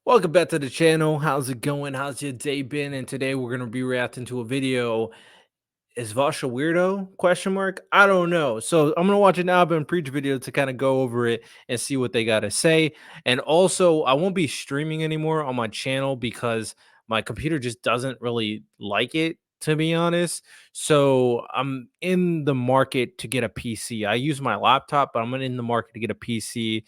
Welcome back to the channel. How's it going? How's your day been? And today we're gonna be reacting to a video. Is Vosh a weirdo? Question mark. I don't know. So I'm gonna watch an album and preach video to kind of go over it and see what they gotta say. And also, I won't be streaming anymore on my channel because my computer just doesn't really like it, to be honest. So I'm in the market to get a PC. I use my laptop, but I'm in the market to get a PC.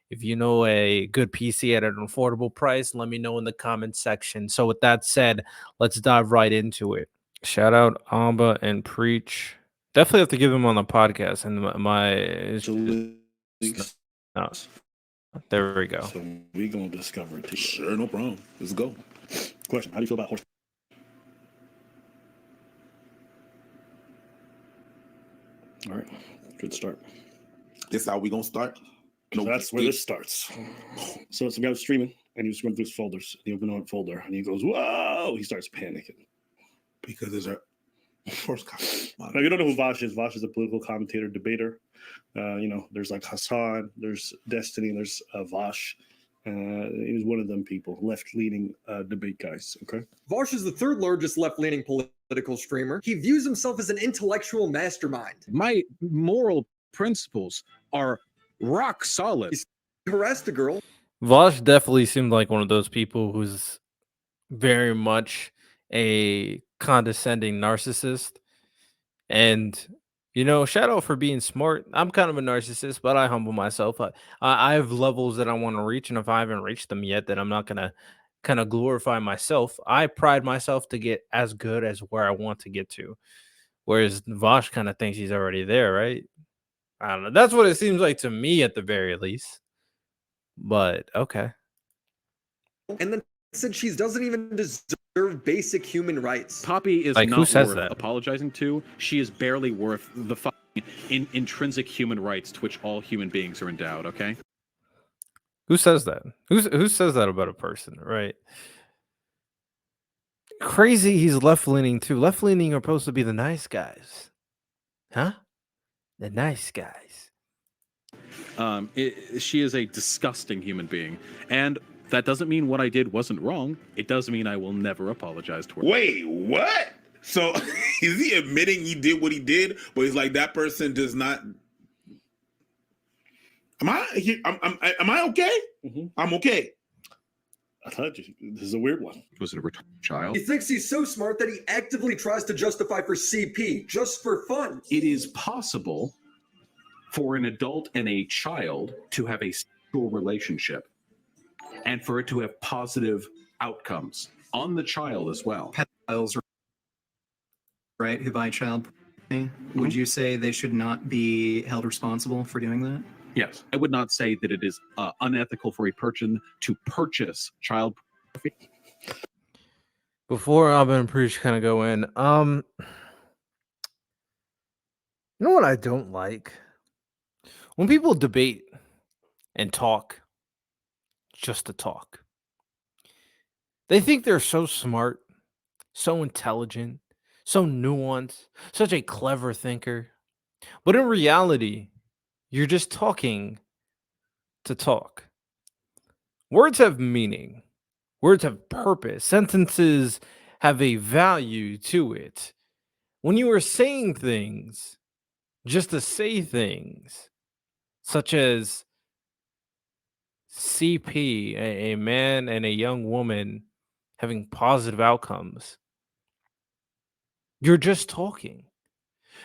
If you know a good PC at an affordable price, let me know in the comment section. So with that said, let's dive right into it. Shout out Amba and Preach. Definitely have to give him on the podcast. And my it's So just leaks. no, there we go. So we gonna discover it. Sure, no problem. Let's go. Question: how do you feel about horse? All right, good start. This how we gonna start? So that's where this starts. So some guy was streaming, and he was going through his folders. He opened one folder, and he goes, "Whoa!" He starts panicking because there's a first comment. Now, you don't know who Vaush is. Vaush is a political commentator, debater. There's like Hassan, there's Destiny, there's Vaush. He was one of them people, left-leaning debate guys. Okay. Vaush is the third largest left-leaning political streamer. He views himself as an intellectual mastermind. My moral principles are rock solid. He harassed a girl. Vosh definitely seemed like one of those people who's very much a condescending narcissist. And shout out for being smart. I'm kind of a narcissist, but I humble myself. I have levels that I want to reach, and if I haven't reached them yet, then I'm not gonna kind of glorify myself. I pride myself to get as good as where I want to get to. Whereas Vosh kind of thinks he's already there, right? I don't know. That's what it seems like to me at the very least. But okay. And then said she doesn't even deserve basic human rights. Poppy is Like, who not says worth that? apologizing to. She is barely worth the intrinsic human rights to which all human beings are endowed, okay? Who says that? Who says that about a person, right? Crazy he's left-leaning too. Left-leaning are supposed to be the nice guys. Huh? The nice guys. She is a disgusting human being. And that doesn't mean what I did wasn't wrong. It does mean I will never apologize to her. Wait, what? So is he admitting he did what he did, but he's like that person does not? Am I okay? Mm-hmm. I'm okay. I told you, this is a weird one. Was it a retarded child? He thinks he's so smart that he actively tries to justify for CP just for fun. It is possible for an adult and a child to have a sexual relationship and for it to have positive outcomes on the child as well. Pedophiles, right, who buy child pornography, would you say they should not be held responsible for doing that? Yes, I would not say that it is unethical for a person to purchase child pornography. Before Alba and Preach kind of go in, you know what I don't like? When people debate and talk just to talk. They think they're so smart, so intelligent, so nuanced, such a clever thinker. But in reality, you're just talking to talk. Words have meaning. Words have purpose. Sentences have a value to it. When you are saying things just to say things, such as CP, a man and a young woman having positive outcomes, you're just talking.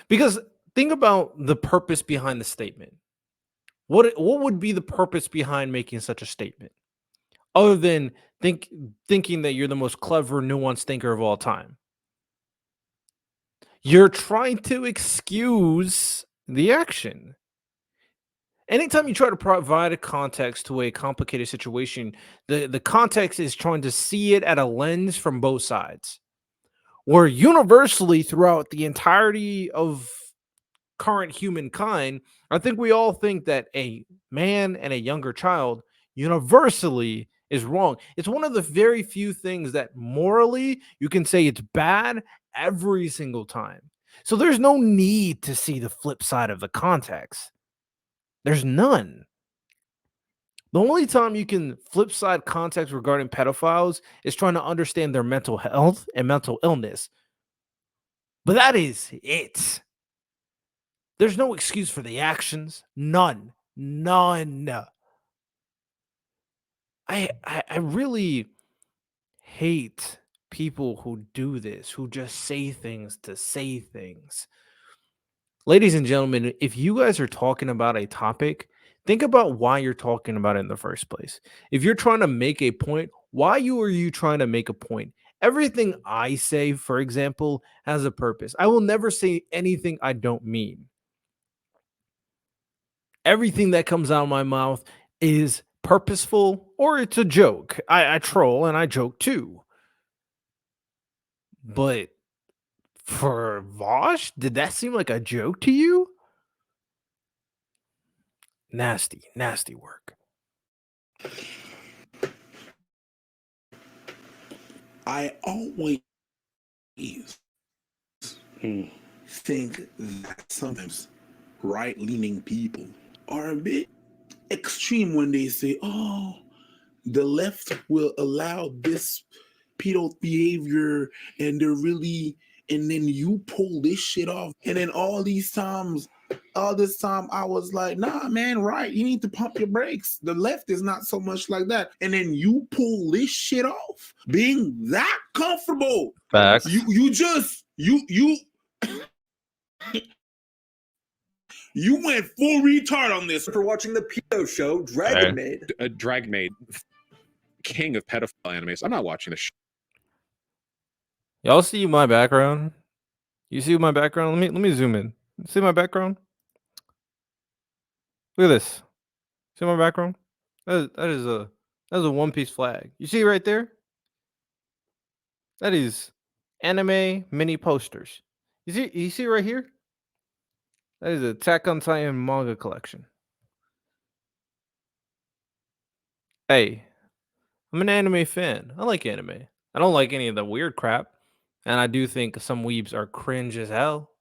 Because think about the purpose behind the statement. What would be the purpose behind making such a statement? Other than thinking that you're the most clever, nuanced thinker of all time. You're trying to excuse the action. Anytime you try to provide a context to a complicated situation, the context is trying to see it at a lens from both sides. Where universally throughout the entirety of current humankind, I think we all think that a man and a younger child universally is wrong. It's one of the very few things that morally you can say it's bad every single time. So there's no need to see the flip side of the context. There's none. The only time you can flip side context regarding pedophiles is trying to understand their mental health and mental illness. But that is it. There's no excuse for the actions. None. None. I really hate people who do this, who just say things to say things. Ladies and gentlemen, if you guys are talking about a topic, think about why you're talking about it in the first place. If you're trying to make a point, why are you trying to make a point? Everything I say, for example, has a purpose. I will never say anything I don't mean. Everything that comes out of my mouth is purposeful or it's a joke. I troll and I joke too. But for Vosh, did that seem like a joke to you? Nasty, nasty work. I always Hmm. think that sometimes right-leaning people are a bit extreme when they say, "Oh, the left will allow this pedo behavior, and they're really," and then you pull this shit off, and then all this time I was like, "Nah, man, right? You need to pump your brakes. The left is not so much like that." And then you pull this shit off, being that comfortable. Facts. You went full retard on this. For watching the pedo show, Dragon Maid. A Drag Maid, king of pedophile animes. I'm not watching this shit. Y'all see my background? You see my background? Let me zoom in. See my background? Look at this. See my background? That is a One Piece flag. You see right there? That is anime mini posters. You see right here? That is Attack on Titan manga collection. Hey, I'm an anime fan. I like anime. I don't like any of the weird crap. And I do think some weebs are cringe as hell.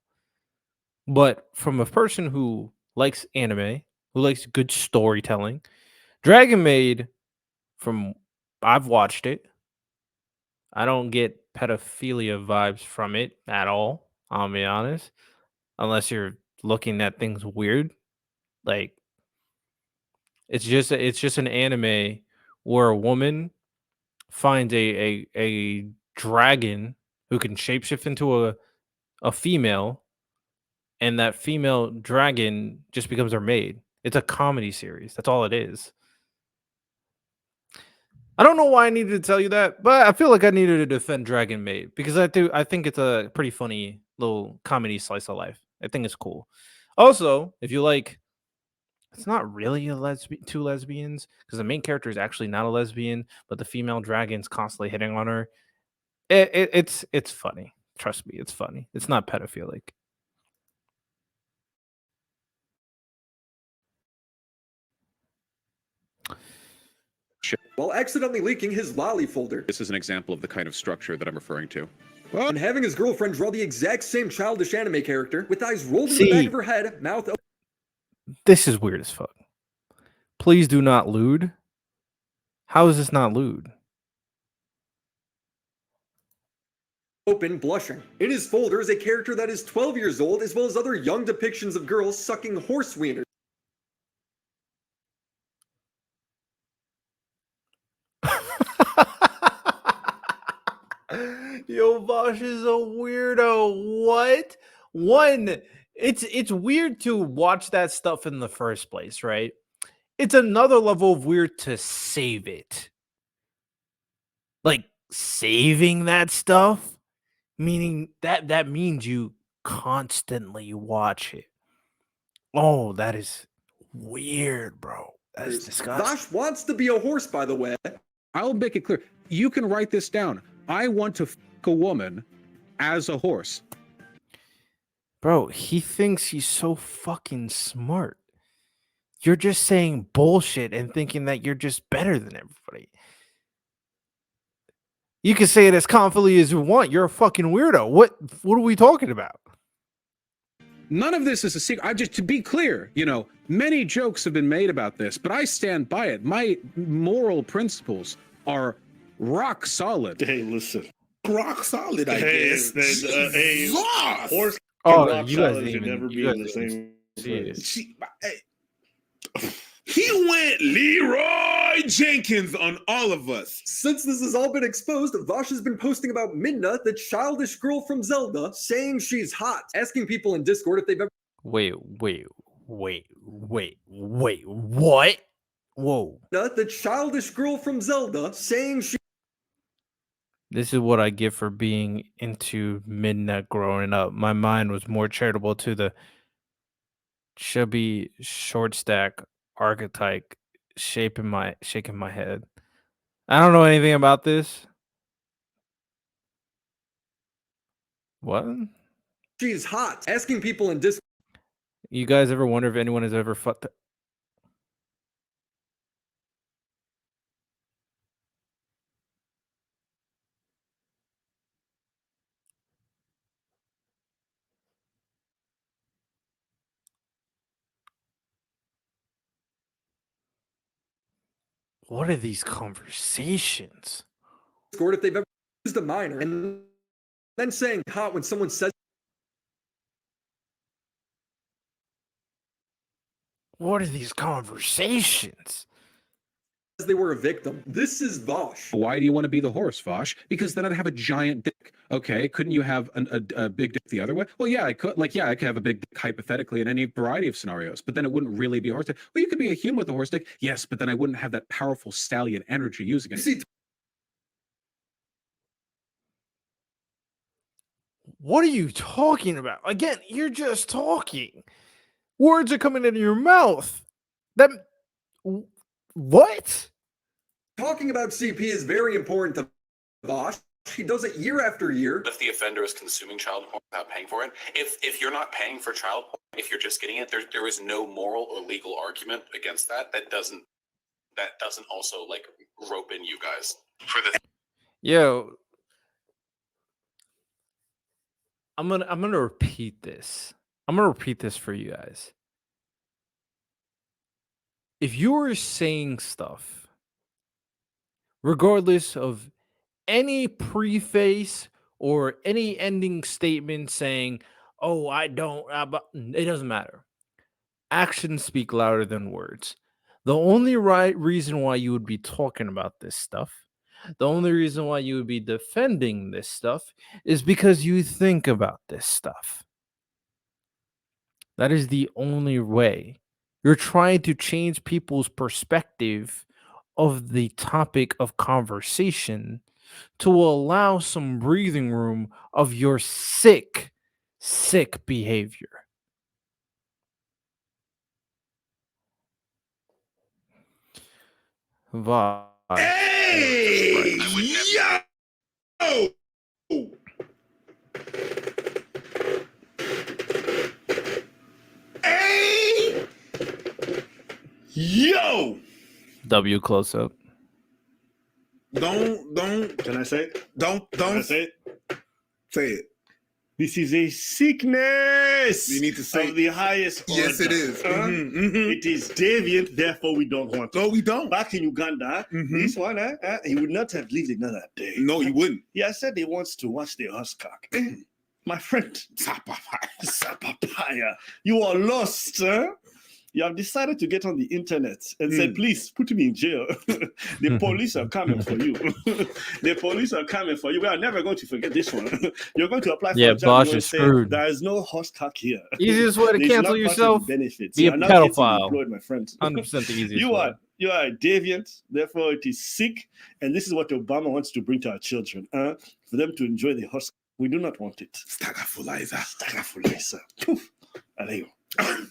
But from a person who likes anime, who likes good storytelling, Dragon Maid, from I've watched it. I don't get pedophilia vibes from it at all. I'll be honest. Unless you're looking at things weird. Like it's just an anime where a woman finds a dragon who can shapeshift into a female, and that female dragon just becomes her maid. It's a comedy series. That's all it is. I don't know why I needed to tell you that, but I feel like I needed to defend Dragon Maid because I think it's a pretty funny little comedy slice of life. I think it's cool. Also, if you like, it's not really two lesbians because the main character is actually not a lesbian, but the female dragon's constantly hitting on her. It's funny. Trust me, it's funny. It's not pedophilic. While accidentally leaking his Loli folder. This is an example of the kind of structure that I'm referring to. And having his girlfriend draw the exact same childish anime character with eyes rolled in the back of her head, mouth open. This is weird as fuck. Please do not lewd. How is this not lewd? Open, blushing. In his folder is a character that is 12 years old, as well as other young depictions of girls sucking horse wieners. Yo, Vosh is a weirdo. What? One, it's weird to watch that stuff in the first place, right? It's another level of weird to save it. Like saving that stuff, meaning that means you constantly watch it. Oh, that is weird, bro. That's disgusting. Vosh wants to be a horse, by the way. I'll make it clear. You can write this down. I want to fuck a woman as a horse. Bro, he thinks he's so fucking smart. You're just saying bullshit and thinking that you're just better than everybody. You can say it as confidently as you want. You're a fucking weirdo. What are we talking about? none of this is a secret. I just, to be clear, you know, many jokes have been made about this, but I stand by it. My moral principles are rock solid. Hey, listen. Rock solid, I Hey, guess. hey, Jesus! horse Oh, and rock you guys solid didn't should even. never be You in guys the didn't same see it. place. He went Leroy Jenkins on all of us. Since this has all been exposed, Vaush has been posting about Midna, the childish girl from Zelda, saying she's hot, asking people in Discord if they've ever Wait. What? Whoa. the childish girl from Zelda, saying she This is what I get for being into Midnight growing up. My mind was more charitable to the chubby short stack archetype shaking my head. I don't know anything about this. What? she's hot, asking people in Discord You guys ever wonder if anyone has ever fucked? What are these conversations? if they've ever used a minor, and then saying hot when someone says What are these conversations? they were a victim. This is Vaush. Why do you want to be the horse, Vosh? Because then I'd have a giant dick. Okay, couldn't you have a big dick the other way? Well, yeah, I could. Like, yeah, I could have a big dick hypothetically in any variety of scenarios, but then it wouldn't really be a horse dick. Well, you could be a human with a horse dick, yes, but then I wouldn't have that powerful stallion energy using it. You see, What are you talking about? Again, you're just talking. Words are coming out of your mouth. What? talking about CP is very important to Vaush. He does it year after year. If the offender is consuming child porn without paying for it, if you're not paying for child porn, if you're just getting it, there is no moral or legal argument against that. That doesn't also like rope in you guys for the. Yo, I'm gonna repeat this. I'm gonna repeat this for you guys. If you were saying stuff, regardless of any preface or any ending statement saying, "Oh, I don't," but it doesn't matter. Actions speak louder than words. The only right reason why you would be talking about this stuff, the only reason why you would be defending this stuff is because you think about this stuff. That is the only way. You're trying to change people's perspective of the topic of conversation to allow some breathing room of your sick behavior. Vibe. Hey, yo! Hey, yo! W close up. Don't. Can I say it? Don't Can I say it? say it. This is a sickness. You need to say of the highest order. Yes, it is. It is deviant, therefore we don't want it. No, we don't. Back in Uganda, this one, he would not have lived another day. No, he wouldn't. Yeah, said he wants to watch the Huskak. My friend, Sapapaya. Sapapaya, you are lost, huh? You have decided to get on the internet and said, please put me in jail. The police are coming for you. The police are coming for you. We are never going to forget this one. You're going to apply for a job. Bosh is screwed. There is no Huskak here. Easiest way to There's cancel not yourself, benefits. be You a are not getting pedophile. employed, my friend. 100% the easiest You way. are a deviant, therefore it is sick, and this is what Obama wants to bring to our children, for them to enjoy the Huskak. We do not want it. Stagafulizer. Stagafulizer. Poof. Aleo.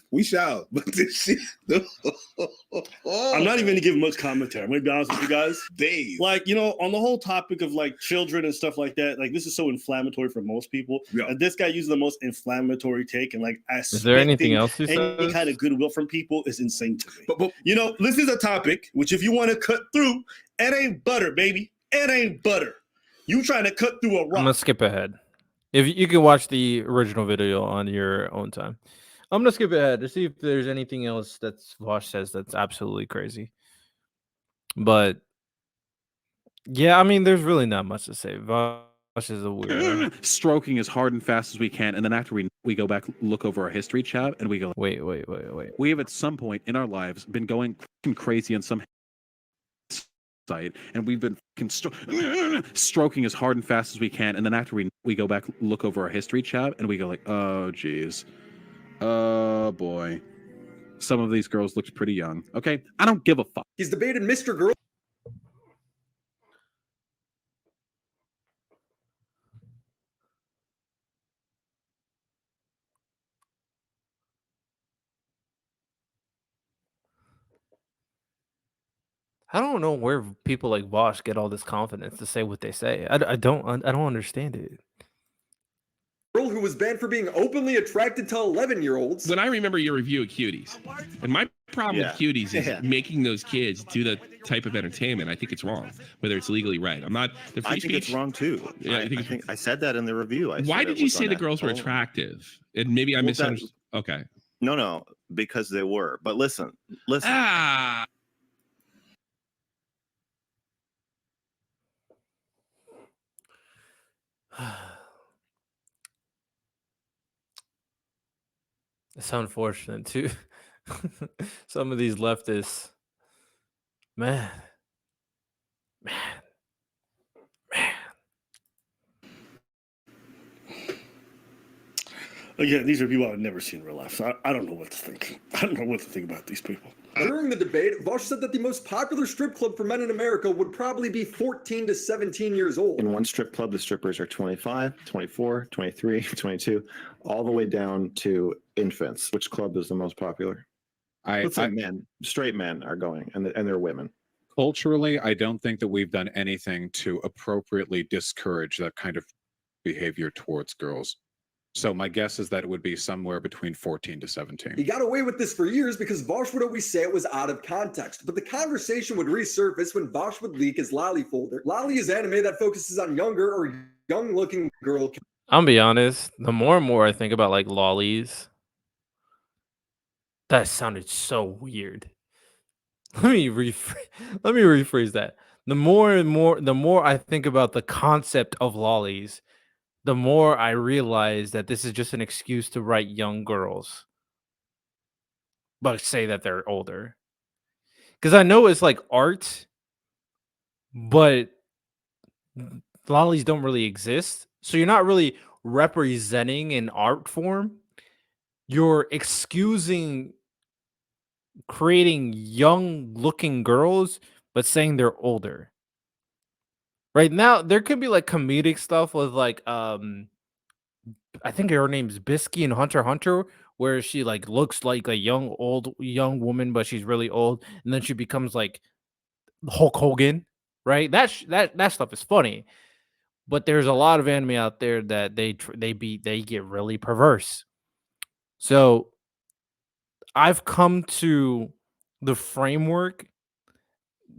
We shall, but this shit. I'm not even gonna give much commentary. I'm gonna be honest with you guys. Dave. Like, you know, on the whole topic of like children and stuff like that, like this is so inflammatory for most people. Yeah. And this guy uses the most inflammatory take and like Is there anything else he any says? kind of goodwill from people is insane to me. But You know, this is a topic which if you want to cut through, it ain't butter, baby. It ain't butter. You trying to cut through a I'm rock. gonna skip ahead. If you can watch the original video on your own time. I'm gonna skip ahead to see if there's anything else that's Vosh says that's absolutely crazy. But yeah, I mean, there's really not much to say. Vosh is a weirdo. Stroking as hard and fast as we can, and then after we go back, look over our history chat, and we go, Wait. we have at some point in our lives been going crazy on some site, and we've been stroking as hard and fast as we can, and then after we go back, look over our history chat, and we go like, oh geez, oh boy, some of these girls looked pretty young. Okay, I don't give a fuck. He's debated Mr. Girl. I don't know where people like Vosh get all this confidence to say what they say. I don't understand it. Girl who was banned for being openly attracted to 11-year-olds. When I remember your review of Cuties, and my problem with Cuties is making those kids do that type of entertainment. I think it's wrong, whether it's legally right. I'm not. The free I think speech, it's wrong too. Yeah, I think I said that in the review. Why did you say the girls were attractive? And maybe I misunderstood. Okay. No, because they were. But listen. Ah. It's unfortunate too. Some of these leftists, man. Again, these are people I've never seen in real life, so I don't know what to think. I don't know what to think about these people. During the debate, Vaush said that the most popular strip club for men in America would probably be 14 to 17 years old. In one strip club, the strippers are 25, 24, 23, 22, all the way down to infants. Which club is the most popular? Let's say men, straight men are going, and they're women. Culturally, I don't think that we've done anything to appropriately discourage that kind of behavior towards girls. So my guess is that it would be somewhere between 14 to 17. He got away with this for years because Vaush would always say it was out of context, but the conversation would resurface when Vaush would leak his Loli folder. Loli is anime that focuses on younger or young-looking girl. I'll be honest, the more and more I think about like lollies, that sounded so weird. Let me rephrase that. The more I think about the concept of lollies, the more I realize that this is just an excuse to write young girls, but say that they're older. Because I know it's like art, but lollies don't really exist. So you're not really representing an art form. You're excusing creating young looking girls, but saying they're older. Right now, there could be like comedic stuff with like I think her name's Bisky and Hunter x Hunter, where she like looks like a young woman, but she's really old, and then she becomes like Hulk Hogan, right? That stuff is funny, but there's a lot of anime out there that they get really perverse. So I've come to the framework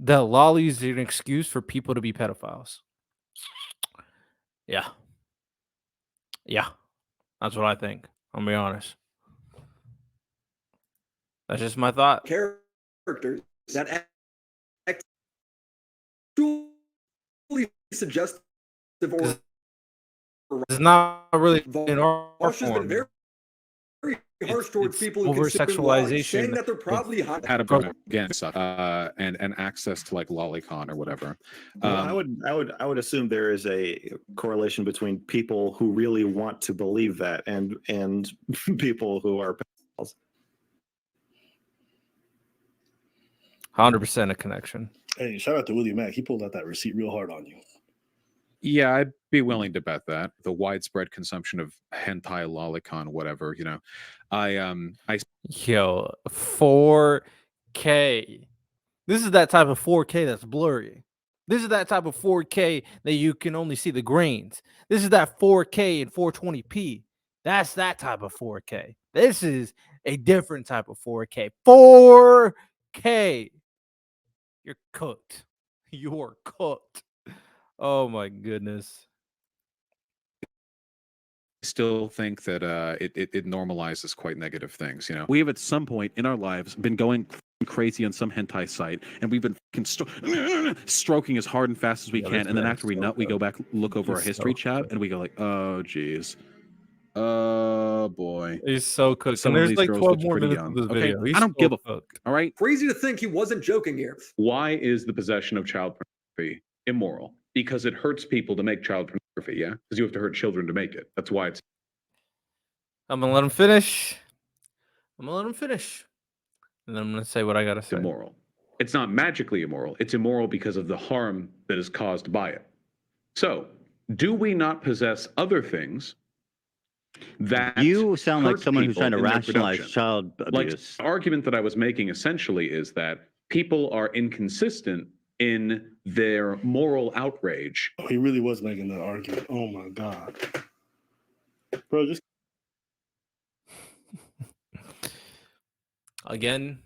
that lolly is an excuse for people to be pedophiles. Yeah. That's what I think. I'll be honest. That's just my thought. Characters that actually suggestive or it's not really an art Vaush has been very harsh towards people who over sexualization, saying that they're probably hot. Had and access to like lolicon or whatever. Well, I would assume there is a correlation between people who really want to believe that and people who are pedophiles. 100% a connection. Hey, shout out to Willie Mack. He pulled out that receipt real hard on you. Yeah, I'd be willing to bet that the widespread consumption of hentai, lolicon, whatever, you know, Yo, 4K. This is that type of 4K that's blurry. This is that type of 4K that you can only see the grains. This is that 4K and 420p. That's that type of 4K. This is a different type of 4K. 4K. You're cooked. You're cooked. Oh my goodness. still think that it normalizes quite negative things. You know, we have at some point in our lives been going crazy on some hentai site, and we've been stroking as hard and fast as we can, and then after we nut, we go back, look over our history chat, and we go like, oh geez, oh boy, He's so cooked. some And of there's these like girls 12 look more pretty minutes young. of this Okay, video. He's I don't so give a cooked. all right. Crazy to think he wasn't joking here. Why is the possession of child pornography immoral? Because it hurts people to make child pornography, yeah? Because you have to hurt children to make it. That's why it's I'm gonna let him finish. I'm gonna let him finish. And then I'm gonna say what I gotta say. immoral. It's not magically immoral. It's immoral because of the harm that is caused by it. So, do we not possess other things that You sound like hurt someone who's people trying to in their rationalize production? child Like, abuse. the argument that I was making essentially is that people are inconsistent in their moral outrage. Oh, he really was making that argument. Oh my god, bro! Just Again,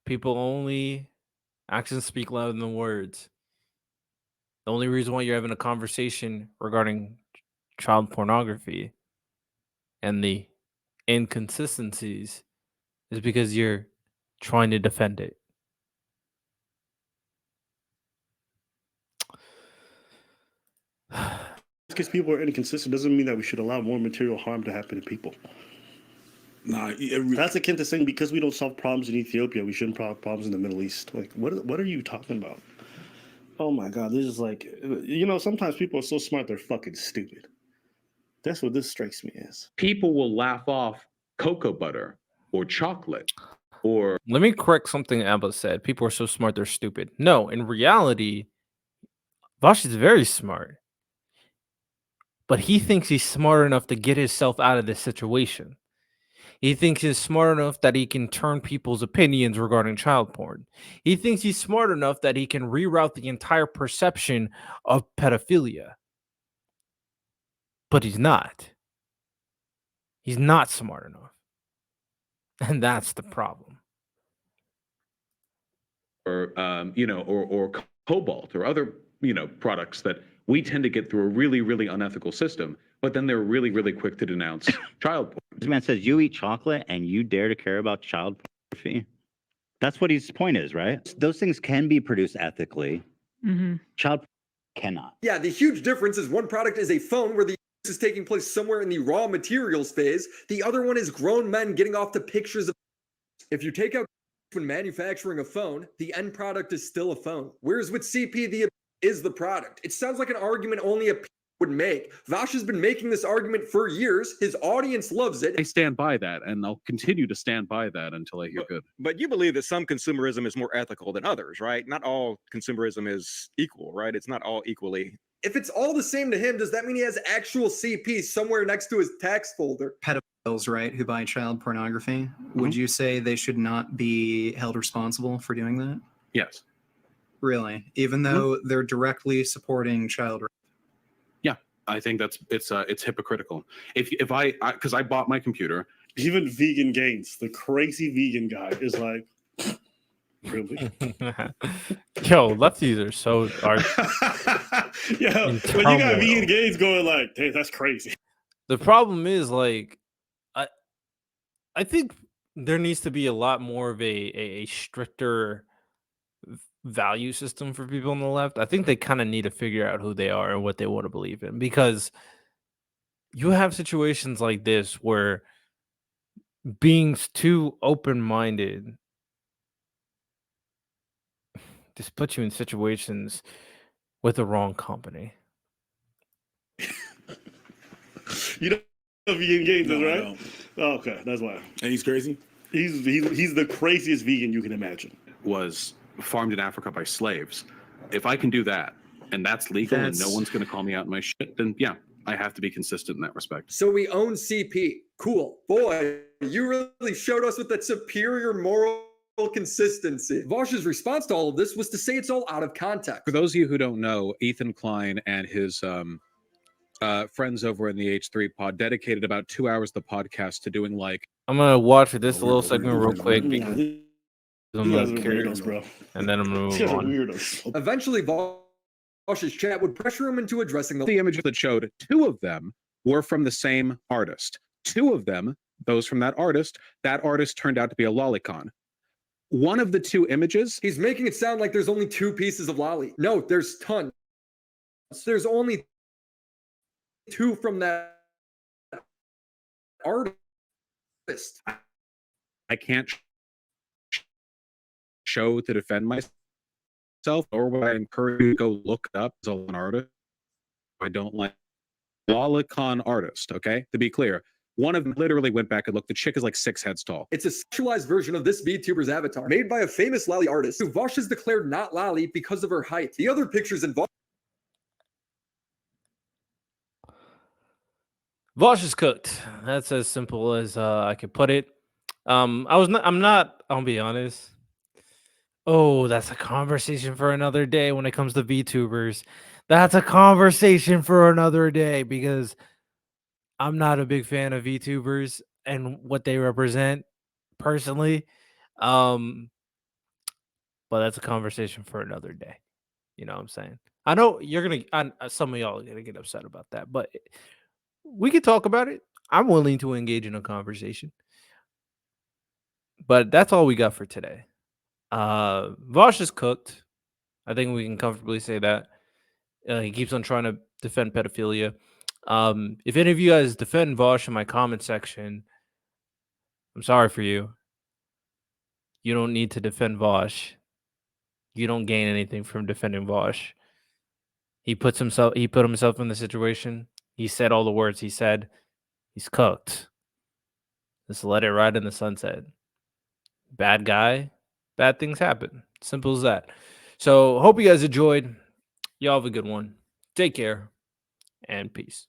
people only actions speak louder than words. The only reason why you're having a conversation regarding child pornography and the inconsistencies is because you're trying to defend it. because people are inconsistent doesn't mean that we should allow more material harm to happen to people. Nah, That's akin to saying because we don't solve problems in Ethiopia, we shouldn't solve problems in the Middle East. Like, what are you talking about? Oh my god, this is like, you know, sometimes people are so smart they're fucking stupid. That's what this strikes me as. People will laugh off cocoa butter or chocolate or Let me correct something Abba said. People are so smart they're stupid. No, in reality, Vosh is very smart. But he thinks he's smart enough to get himself out of this situation. He thinks he's smart enough that he can turn people's opinions regarding child porn. He thinks he's smart enough that he can reroute the entire perception of pedophilia. But he's not. He's not smart enough. And that's the problem. Or cobalt or other, products that we tend to get through a really, really unethical system, but then they're really, really quick to denounce child porn. This man says you eat chocolate and you dare to care about child pornography. That's what his point is, right? Those things can be produced ethically. Child cannot. Yeah, the huge difference is one product is a phone where the use is taking place somewhere in the raw materials phase. The other one is grown men getting off to pictures of. If you take out when manufacturing a phone, the end product is still a phone. Whereas with CP, the is the product. It sounds like an argument only a would make. Vaush has been making this argument for years. His audience loves it. I stand by that, and I'll continue to stand by that until I hear good. But you believe that some consumerism is more ethical than others, right? Not all consumerism is equal, right? It's not all equally. If it's all the same to him, does that mean he has actual CP somewhere next to his tax folder? Pedophiles, right, who buy child pornography. Would you say they should not be held responsible for doing that? Yes. Really? Even though they're directly supporting child rape? Yeah, I think it's hypocritical. If I because I bought my computer. Even Vegan Gains, the crazy vegan guy, is like, really? Yo, lefties are so Yeah, when you got Vegan Gains going like, hey, that's crazy. The problem is, like, I think there needs to be a lot more of a stricter value system for people on the left. I think they kind of need to figure out who they are and what they want to believe in, because you have situations like this where being too open-minded just puts you in situations with the wrong company. You know Vegan Gains is, No, I right? don't. Oh, okay, that's why. And he's crazy? He's the craziest vegan you can imagine. Was farmed in Africa by slaves. If I can do that, and that's legal, and no one's going to call me out in my shit, then yeah, I have to be consistent in that respect. So we own CP. Cool. Boy, you really showed us with that superior moral consistency. Vaush's response to all of this was to say it's all out of context. For those of you who don't know, Ethan Klein and his friends over in the H3 pod dedicated about 2 hours of the podcast to doing like. I'm gonna watch this little segment real quick Yeah, because you I'm guys are not weirdos, bro. and then I'm gonna You move guys are on. Eventually, Vaush's chat would pressure him into addressing The image that showed two of them were from the same artist. 2 of them, those from that artist turned out to be a lolicon. One of the 2 images. He's making it sound like there's only 2 pieces of Loli. No, there's tons. There's only 2 from that artist. I can't show to defend myself, or would I encourage you to go look it up as an artist? I don't like lolicon artist, okay? To be clear, one of them literally went back and looked. The chick is like 6 heads tall. It's a sexualized version of this VTuber's avatar, made by a famous Loli artist who Vaush has declared not Loli because of her height. The other pictures in Vaush is cooked. That's as simple as I could put it. I'll be honest. Oh, that's a conversation for another day when it comes to VTubers. That's a conversation for another day because I'm not a big fan of VTubers and what they represent personally. But that's a conversation for another day. You know what I'm saying? I know some of y'all are gonna get upset about that, but we can talk about it. I'm willing to engage in a conversation. But that's all we got for today. Vaush is cooked. I think we can comfortably say that. He keeps on trying to defend pedophilia. If any of you guys defend Vaush in my comment section, I'm sorry for you. You don't need to defend Vaush. You don't gain anything from defending Vaush. He put himself in the situation. He said all the words he said. He's cooked. Just let it ride in the sunset. Bad guy, bad things happen. Simple as that. So hope you guys enjoyed. Y'all have a good one. Take care and peace.